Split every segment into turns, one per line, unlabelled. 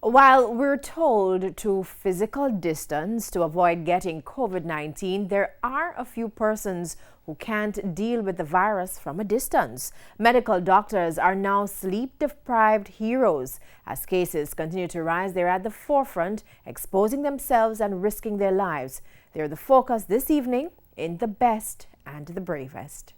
While we're told to physical distance to avoid getting COVID-19, there are a few persons who can't deal with the virus from a distance. Medical doctors are now sleep-deprived heroes. As cases continue to rise, they're at the forefront, exposing themselves and risking their lives. They're the focus this evening in The Best and the Bravest.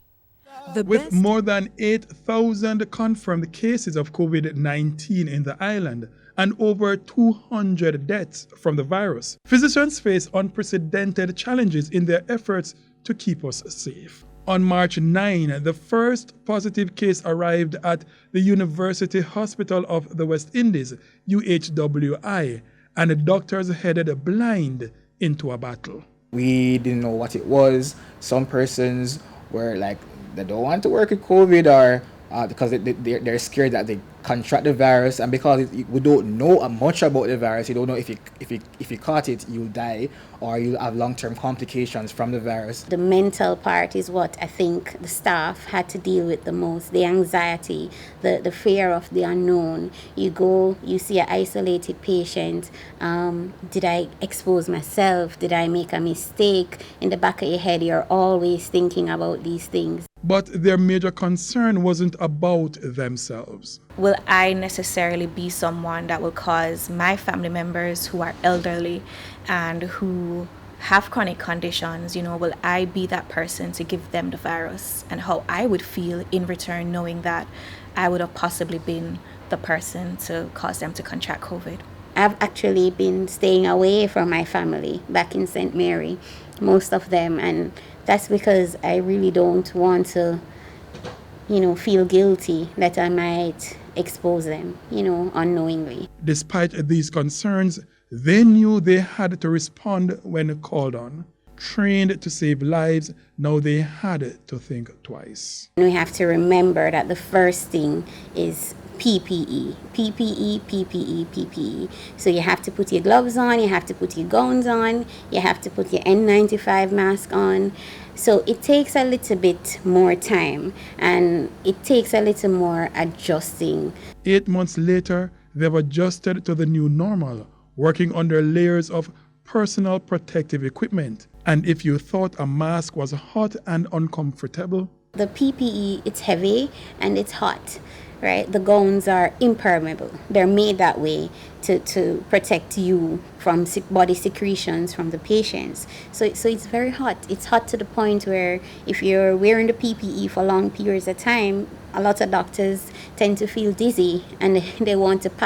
With more than 8,000 confirmed cases of COVID-19 in the island and over 200 deaths from the virus, physicians face unprecedented challenges in their efforts to keep us safe. On March 9, the first positive case arrived at the University Hospital of the West Indies, UHWI, and the doctors headed blind into a battle.
We didn't know what it was. Some persons were like, they don't want to work with COVID, or because they're scared that they contract the virus, and because we don't know much about the virus, you don't know if you caught it, you'll die or you'll have long-term complications from the virus.
The mental part is what I think the staff had to deal with the most. The anxiety, the fear of the unknown. You go, you see an isolated patient. Did I expose myself? Did I make a mistake? In the back of your head, you're always thinking about these things.
But their major concern wasn't about themselves.
Will I necessarily be someone that will cause my family members who are elderly and who have chronic conditions, will I be that person to give them the virus, and how I would feel in return knowing that I would have possibly been the person to cause them to contract COVID.
I've actually been staying away from my family back in St. Mary, most of them, and that's because I really don't want to, feel guilty that I might expose them, unknowingly.
Despite these concerns, they knew they had to respond when called on. Trained to save lives, now they had to think twice.
We have to remember that the first thing is PPE. PPE, PPE, PPE. So you have to put your gloves on, you have to put your gowns on, you have to put your N95 mask on. So it takes a little bit more time, and it takes a little more adjusting.
8 months later, they've adjusted to the new normal, working under layers of personal protective equipment. And if you thought a mask was hot and uncomfortable,
the PPE, it's heavy and it's hot, right? The gowns are impermeable. They're made that way to protect you from body secretions from the patients. So it's very hot. It's hot to the point where if you're wearing the PPE for long periods of time, a lot of doctors tend to feel dizzy and they want to pass.